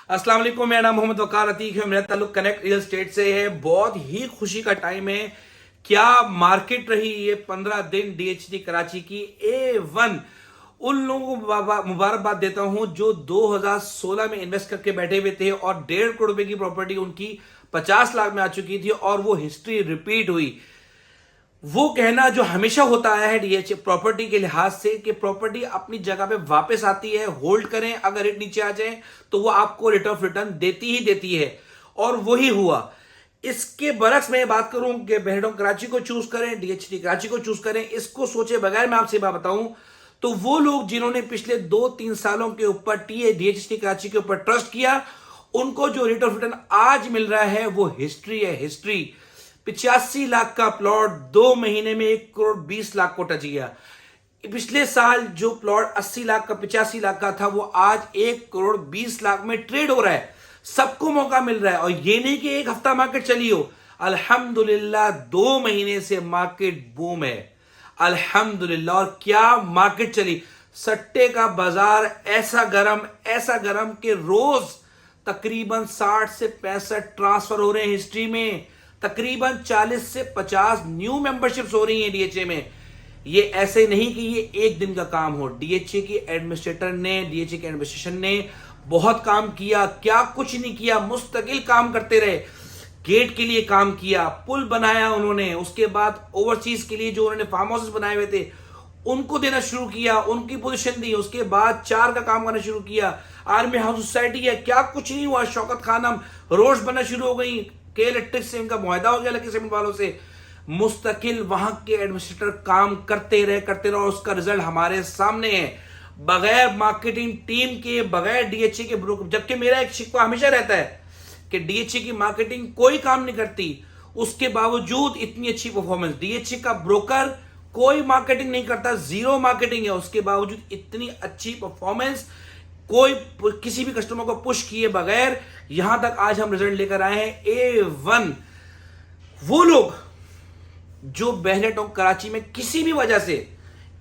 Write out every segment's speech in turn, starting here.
अस्सलाम वालेकुम, मेरा नाम मोहम्मद वकार अतीक है। मेरा ताल्लुक कनेक्ट रियल एस्टेट से है। बहुत ही खुशी का टाइम है। क्या मार्केट रही ये 15 दिन डीएचटी कराची की A1। उन लोगों को मुबारकबाद देता हूं जो 2016 में इन्वेस्ट करके बैठे हुए थे और 1.5 करोड़ रुपए की प्रॉपर्टी उनकी 50 लाख में आ चुकी थी और वो हिस्ट्री रिपीट हुई। वो कहना जो हमेशा होता आया है डीएच प्रॉपर्टी के लिहाज से कि प्रॉपर्टी अपनी जगह पे वापस आती है, होल्ड करें, अगर रेट नीचे आ जाए तो वो आपको रेट ऑफ रिटर्न देती ही देती है, और वही हुआ। इसके बरक्स में बात करूं कि बेहडों कराची को चूज करें, डीएचटी कराची को चूज करें, इसको सोचे बगैर मैं आपसे बात बताऊं तो वो लोग जिन्होंने पिछले 2-3 सालों के ऊपर डीएचटी कराची के ऊपर ट्रस्ट किया, उनको जो रेट ऑफ रिटर्न आज मिल रहा है वो हिस्ट्री है। हिस्ट्री 85 लाख का प्लॉट 2 महीने में 1 करोड़ 20 लाख को टच गया। पिछले साल जो प्लॉट 80 लाख का 85 लाख का था वो आज 1 करोड़ 20 लाख में ट्रेड हो रहा है। सबको मौका मिल रहा है, और ये नहीं कि एक हफ्ता मार्केट चली हो। अल्हम्दुलिल्लाह 2 महीने से मार्केट बूम है, अल्हम्दुलिल्लाह। और क्या मार्केट चली, सट्टे का बाजार ऐसा गरम कि रोज तकरीबन 60 से 65 ट्रांसफर हो रहे हैं हिस्ट्री में। तकरीबन 40 से 50 न्यू मेंबरशिप्स हो रही हैं डीएचए में। ये ऐसे नहीं कि ये एक दिन का काम हो। डीएचए की एडमिनिस्ट्रेटर ने, डीएचए के एडमिनिस्ट्रेशन ने बहुत काम किया। क्या कुछ नहीं किया, मुस्तकिल काम करते रहे। गेट के लिए काम किया, पुल बनाया उन्होंने, उसके बाद ओवरसीज के लिए जो उन्होंने फार्म हाउसेस बनाए हुए थे उनको देना शुरू किया, उनकी पोजीशन दी। उसके बाद 4 का काम करना शुरू किया। आर्मी हाउस सोसाइटी है, क्या कुछ नहीं हुआ। शौकत खानम रोड्स बनना शुरू हो गई, के इलेक्ट्रिक से इनका मुआहदा हो गया लकी सीमेंट वालों से। मुस्तकिल वहां के एडमिनिस्ट्रेटर काम करते रहे, और उसका रिजल्ट हमारे सामने है। बगैर मार्केटिंग टीम के, बगैर डीएचए के ब्रोकर, जबकि मेरा एक शिकवा हमेशा रहता है कि डीएचए की मार्केटिंग कोई काम नहीं करती, उसके बावजूद इतनी अच्छी परफॉर्मेंस। डीएचए का ब्रोकर कोई मार्केटिंग नहीं करता, जीरो मार्केटिंग है, उसके बावजूद इतनी अच्छी परफॉर्मेंस, कोई किसी भी कस्टमर को पुश किए बगैर यहां तक आज हम रिजल्ट लेकर आए हैं A1। वो लोग जो बेहलेट और कराची में किसी भी वजह से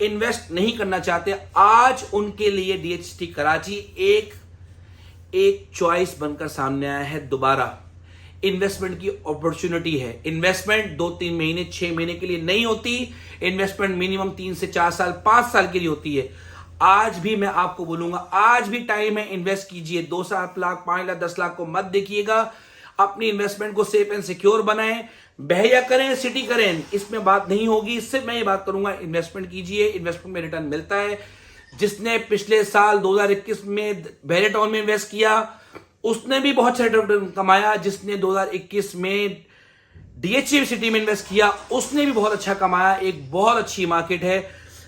इन्वेस्ट नहीं करना चाहते, आज उनके लिए डीएचटी कराची एक चॉइस बनकर सामने आया है। दोबारा इन्वेस्टमेंट की अपॉर्चुनिटी है। इन्वेस्टमेंट 2-3 महीने 6 महीने के लिए नहीं होती, इन्वेस्टमेंट मिनिमम 3 से 4 साल 5 साल के लिए होती है। आज भी मैं आपको बोलूंगा, आज भी टाइम है, इन्वेस्ट कीजिए। 2-7 लाख 5 लाख 10 लाख को मत देखिएगा। अपनी इन्वेस्टमेंट को सेफ एंड सिक्योर बनाएं, बहया करें, सिटी करें, इसमें बात नहीं होगी। इससे मैं ये बात करूंगा, इन्वेस्टमेंट कीजिए, इन्वेस्टमेंट में रिटर्न मिलता है। जिसने पिछले साल 2021 में बहरे टाउन में इन्वेस्ट किया उसने भी बहुत अच्छा रिटर्न कमाया। जिसने 2021 में डीएचए सिटी में इन्वेस्ट किया उसने भी बहुत अच्छा कमाया। एक बहुत अच्छी मार्केट है।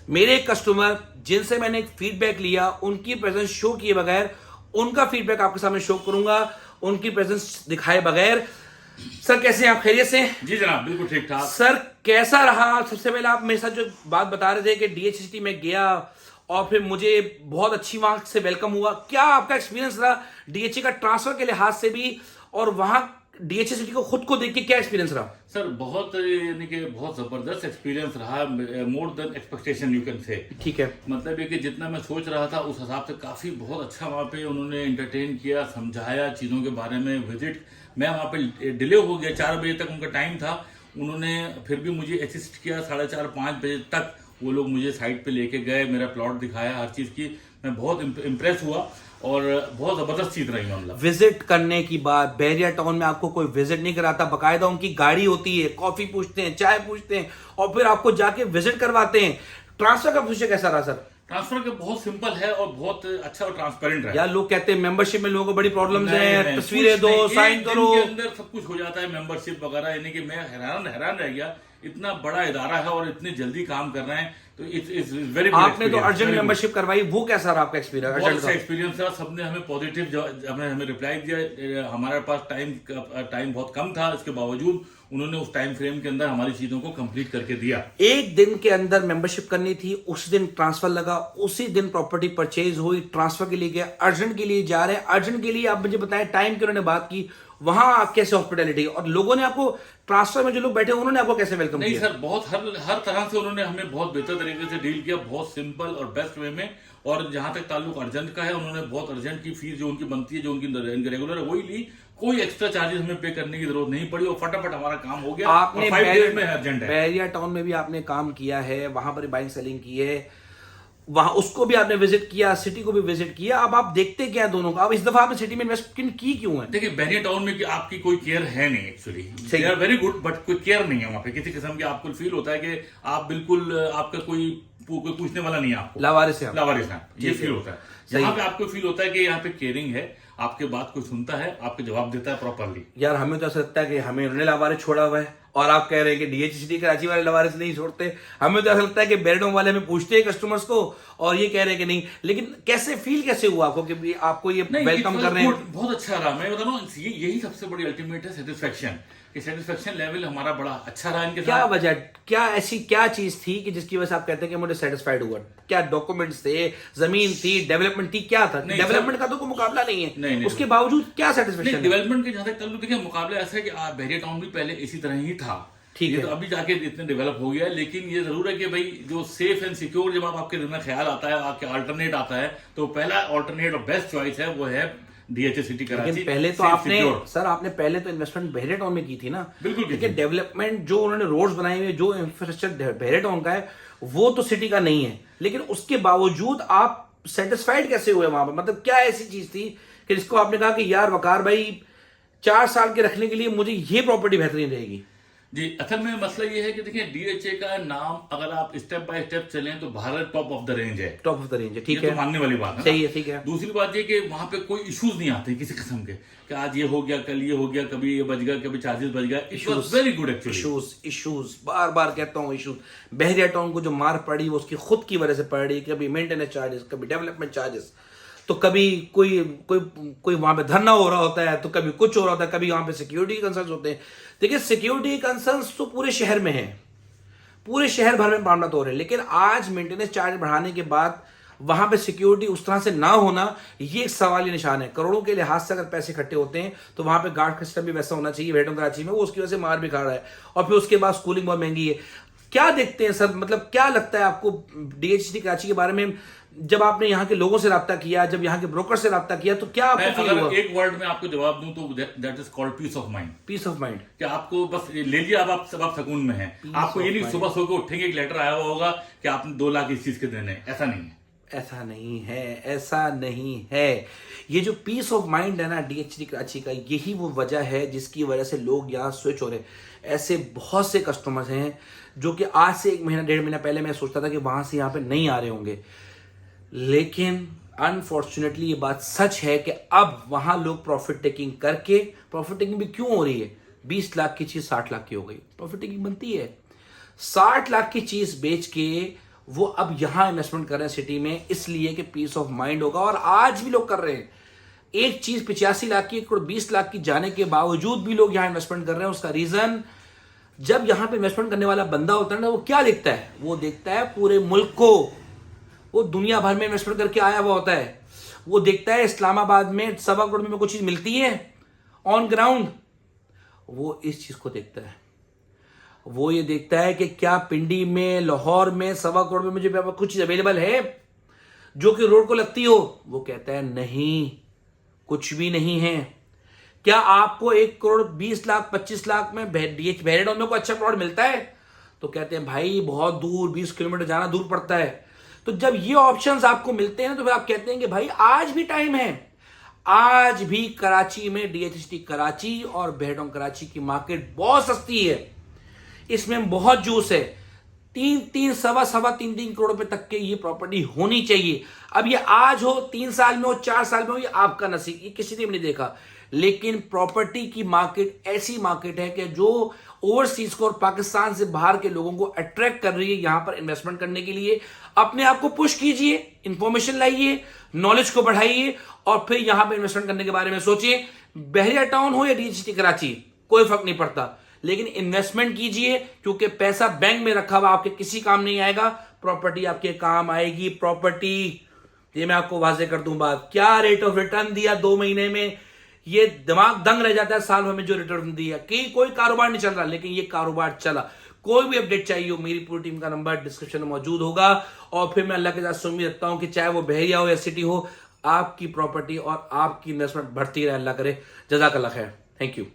मेरे कस्टमर जिनसे मैंने फीडबैक लिया, उनकी प्रेजेंस शो किए बगैर, उनका फीडबैक आपके सामने शो करूंगा, उनकी प्रेजेंस दिखाए बगैर। सर कैसे हैं आप, खैरियत से? जी जनाब, बिल्कुल ठीक ठाक। सर कैसा रहा? सबसे पहले आप मेरे साथ जो बात बता रहे थे कि डीएचए सिटी में गया और फिर मुझे बहुत अच्छी वहां से वेलकम हुआ, क्या आपका एक्सपीरियंस रहा डीएचए का ट्रांसफर के लिहाज से भी, और वहां डीएचए सिटी को खुद को देख के क्या एक्सपीरियंस रहा? सर बहुत, यानी कि बहुत जबरदस्त एक्सपीरियंस रहा, more than expectation u can say. ठीक है, मतलब ये कि जितना मैं सोच रहा था उस हिसाब से काफी बहुत अच्छा वहाँ पे उन्होंने एंटरटेन किया, समझाया चीजों के बारे में। विजिट मैं वहाँ पे डिले हो गया, 4 बजे तक उनका टाइम था, उन्होंने फिर भी मुझे असिस्ट किया। 4:30-5 बजे तक वो लोग मुझे साइट पे लेके गए, मेरा प्लॉट दिखाया, हर चीज की। मैं बहुत इम्प्रेस हुआ और बहुत जबरदस्त चीज रही मामला। विजिट करने की बात, बहरिया टाउन में आपको कोई विजिट नहीं कराता, बकायदा उनकी गाड़ी होती है, कॉफी पूछते हैं, चाय पूछते हैं, और फिर आपको जाके विजिट करवाते हैं। ट्रांसफर का प्रोसेस कैसा रहा सर? ट्रांसफर के बहुत सिंपल है और बहुत अच्छा और ट्रांसपेरेंट है। यार लोग कहते हैं मेंबरशिप में लोगों को बड़ी प्रॉब्लम्स हैं, तस्वीरें दो, साइन करो, के अंदर सब कुछ हो जाता है, मेंबरशिप वगैरह। यानी कि मैं हैरान रह गया, इतना बड़ा इदारा है और इतनी जल्दी काम कर रहे हैं, तो इट्स वेरी गुड। आपने तो अर्जेंट मेंबरशिप करवाई, वो कैसा रहा आपका एक्सपीरियंस? बहुत अच्छा एक्सपीरियंस रहा, सबने हमें पॉजिटिव हमें रिप्लाई दिया। हमारे पास टाइम बहुत कम था, इसके बावजूद उन्होंने उस टाइम फ्रेम के अंदर हमारी चीजों को कंप्लीट करके दिया। एक दिन के अंदर मेंबरशिप करनी थी, उस दिन ट्रांसफर लगा, उसी दिन प्रॉपर्टी परचेज हुई। ट्रांसफर के लिए गया, अर्जेंट के लिए जा रहे हैं, अर्जेंट के लिए आप मुझे बताएं टाइम की उन्होंने बात की, वहां कैसे हॉस्पिटैलिटी, और लोगों ने आपको ट्रांसफर में जो लोग बैठे उन्होंने आपको कैसे वेलकम किया? नहीं सर, बहुत हर तरह से उन्होंने हमें बहुत बेहतर तरीके से डील किया, बहुत सिंपल और बेस्ट वे में। और जहां तक ताल्लुक अर्जेंट का है, उन्होंने बहुत अर्जेंट की फीस जो उनकी बनती है, जो उनकी रेगुलर है, वही ली। कोई एक्स्ट्रा चार्जेस हमें पे करने की जरूरत नहीं पड़ी और फटाफट हमारा काम हो गया। आपने 5 डेज में अर्जेंट है। बहरिया टाउन में भी आपने काम किया है, वहां पर बाइंग सेलिंग की है, वहां उसको भी आपने विजिट किया, सिटी को भी विजिट किया। अब आप देखते क्या है दोनों का? अब इस दफा आपने सिटी में इन्वेस्टमेंट की क्यों है? देखिए, बहरिया टाउन में आपकी कोई केयर है नहीं actually. They are very good, but कोई केयर नहीं है वहां पे किसी किस्म की। आपको फील होता है कि आप बिल्कुल, आपका कोई पूछने वाला नहीं है आपको, लावारिस है, लावारिस है, ये फील होता है। यहाँ पे आपको फील होता है कि यहाँ पे केयरिंग है, आपके बात कोई सुनता है, आपके जवाब देता है प्रॉपरली। यार हमें तो ऐसा लगता है कि हमें उन्होंने लावारिस छोड़ा हुआ है, और आप कह रहे हैं कि डीएचसीटी कराची वाले लावारिस नहीं छोड़ते। हमें तो ऐसा लगता है कि बेरडोम वाले हमें पूछते हैं कस्टमर्स को, और ये कह रहे हैं कि नहीं। लेकिन कैसे फील कैसे हुआ आपको कि आपको ये वेलकम कर रहे हैं? बहुत अच्छा रहा। मैं बता रहा हूँ, यही सबसे बड़ी अल्टीमेट है सेटिस्फेक्शन, कि सेटिस्फेक्शन लेवल हमारा बड़ा अच्छा रहा इनके साथ। क्या वजह, क्या ऐसी क्या चीज थी कि जिसकी वजह से आप कहते हैं कि मुझे सेटिस्फाइड हुआ? क्या डॉक्यूमेंट्स थे, जमीन थी, डेवलपमेंट थी, क्या था? डेवलपमेंट का तो कोई मुकाबला नहीं है, नहीं, उसके बावजूद क्या सेटिस्फेक्शन? डेवलपमेंट के जहां तक ताल्लुक, देखिए मुकाबला ऐसा है कि बहरिया टाउन भी पहले इसी तरह ही था, ठीक है, तो अभी जाके इतने डेवलप हो गया है। लेकिन ये जरूर है कि भाई जो सेफ एंड सिक्योर, जब आपके दिल में ख्याल आता है, आपके अल्टरनेट आता है, तो पहला अल्टरनेट और बेस्ट चॉइस है वो है डीएचए सिटी कराची। लेकिन पहले तो आपने सर, आपने पहले तो इन्वेस्टमेंट बहरिया टाउन में की थी ना? बिल्कुल। देखिए, डेवलपमेंट जो उन्होंने रोड्स बनाए हुए, जो इंफ्रास्ट्रक्चर बहरिया टाउन का है, वो तो सिटी का नहीं है। लेकिन उसके बावजूद आप सेटिस्फाइड कैसे हुए वहां पर? मतलब क्या ऐसी चीज थी कि जिसको आपने कहा कि यार वकार भाई 4 साल के रखने के लिए मुझे ये प्रॉपर्टी बेहतरीन रहेगी? जी, असल में मसला ये है कि देखिए, डीएचए का नाम अगर आप स्टेप बाय स्टेप चलें तो Bharat top of the range है। टॉप ऑफ द रेंज है, ठीक ये है, तो मानने वाली बात है, सही है, ठीक है। दूसरी बात ये कि वहां पे कोई इश्यूज नहीं आते किसी किस्म के, कि आज ये हो गया, कल ये हो गया, कभी ये बच गया, कभी चार्जेस बच गया। It was very good actually. Issues बार बार कहता हूँ, इश्यूज। बहरिया टाउन को जो मार पड़ी वो उसकी खुद की वजह से पड़ रही, कभी मेंटेनेंस चार्जेस, कभी डेवलपमेंट चार्जेस, तो कभी कोई कोई कोई वहां पे धरना हो रहा होता है, तो कभी कुछ हो रहा होता है, कभी वहां पे सिक्योरिटी कंसर्न्स होते हैं। देखिए, सिक्योरिटी कंसर्न्स तो पूरे शहर में है, पूरे शहर भर में मामला तो हो रहे हैं। लेकिन आज मेंटेनेंस चार्ज बढ़ाने के बाद वहां पे सिक्योरिटी उस तरह से ना होना, ये एक सवालिया निशान है। करोड़ों के लिहाज से अगर पैसे इकट्ठे होते हैं तो वहां पे गार्ड सिस्टम भी वैसा होना चाहिए। बेटों कराची में वो उसकी वजह से मार भी खा रहा है, और फिर उसके बाद स्कूलिंग बहुत महंगी है। क्या देखते हैं सर, मतलब क्या लगता है आपको डीएचसीटी कराची के बारे में? जब आपने यहाँ के लोगों से राब्ता किया, जब यहाँ के ब्रोकर से राब्ता किया, तो क्या आपको फील हुआ? एक वर्ड में आपको जवाब दूं तो that is called peace of mind. Peace of mind, कि आपको बस ले लीजिए, अब आप सकून में हैं। आपको ये नहीं सुबह सो के उठेंगे एक लेटर आया हुआ होगा कि आपने 2 लाख इस चीज के देने हैं, ऐसा नहीं है। ऐसा नहीं है, ऐसा नहीं है। ये जो पीस ऑफ माइंड है ना डीएचसीटी कराची का, यही वो वजह है जिसकी वजह से लोग यहाँ स्विच हो रहे हैं। ऐसे बहुत से कस्टमर्स हैं जो कि आज से 1 महीना 1.5 महीना पहले मैं सोचता था कि वहां से यहाँ पे नहीं आ रहे होंगे, लेकिन अनफॉर्चुनेटली ये बात सच है कि अब वहां लोग प्रॉफिट टेकिंग करके, प्रॉफिट टेकिंग भी क्यों हो रही है? 20 लाख की चीज 60 लाख की हो गई, प्रॉफिट टेकिंग बनती है। 60 लाख की चीज बेच के वो अब यहां इन्वेस्टमेंट कर रहे हैं सिटी में, इसलिए कि पीस ऑफ माइंड होगा। और आज भी लोग कर रहे हैं। एक चीज 85 लाख की, 1 करोड़ 20 लाख की जाने के बावजूद भी लोग यहां इन्वेस्टमेंट कर रहे हैं। उसका रीजन, जब यहां पे इन्वेस्टमेंट करने वाला बंदा होता है ना, वो क्या देखता है? वो देखता है पूरे मुल्क को, वो दुनिया भर में इन्वेस्टमेंट करके आया हुआ होता है। वो देखता है इस्लामाबाद में 1.25 करोड़ में कोई चीज मिलती है ऑन ग्राउंड, वो इस चीज को देखता है। वो ये देखता है कि क्या पिंडी में, लाहौर में 1.25 करोड़ में मुझे कुछ चीज अवेलेबल है जो कि रोड को लगती हो? वो कहता है नहीं, कुछ भी नहीं है। क्या आपको 1 करोड़ 20 लाख 25 लाख में बहरिया टाउन में कोई अच्छा प्लॉट मिलता है? तो कहते हैं भाई बहुत दूर, 20 किलोमीटर जाना दूर पड़ता है। तो जब ये ऑप्शंस आपको मिलते हैं तो फिर आप कहते हैं कि भाई आज भी टाइम है। आज भी कराची में डीएचसीटी कराची और बहरिया टाउन कराची की मार्केट बहुत सस्ती है, इसमें बहुत जूस है। 3 सवा 3 करोड़ रुपए तक के ये प्रॉपर्टी होनी चाहिए। अब ये आज हो, 3 साल में हो, 4 साल में हो, ये आपका नसीब, ये किसी ने भी नहीं देखा। लेकिन प्रॉपर्टी की मार्केट ऐसी मार्केट है कि जो ओवरसीज को और पाकिस्तान से बाहर के लोगों को अट्रैक्ट कर रही है यहां पर इन्वेस्टमेंट करने के लिए। अपने आप को पुश कीजिए, इंफॉर्मेशन लाइए, नॉलेज को बढ़ाइए, और फिर यहां पर इन्वेस्टमेंट करने के बारे में सोचिए। बहरिया टाउन हो या डीएचसीटी कराची, कोई फर्क नहीं पड़ता, लेकिन इन्वेस्टमेंट कीजिए, क्योंकि पैसा बैंक में रखा हुआ आपके किसी काम नहीं आएगा, प्रॉपर्टी आपके काम आएगी। प्रॉपर्टी, ये मैं आपको वाजे कर दूं बात, क्या रेट ऑफ रिटर्न दिया 2 महीने में, ये दिमाग दंग रह जाता है साल भर में जो रिटर्न दिया। कि कोई कारोबार नहीं चल रहा, लेकिन ये कारोबार चला। कोई भी अपडेट चाहिए हो, मेरी पूरी टीम का नंबर डिस्क्रिप्शन में मौजूद होगा। और फिर मैं अल्लाह के साथ उम्मीद रखता हूं कि चाहे वो बहरिया हो या सिटी हो, आपकी प्रॉपर्टी और आपकी इन्वेस्टमेंट बढ़ती रहे, अल्लाह करे। जज़ाकल्लाह खैर, थैंक यू।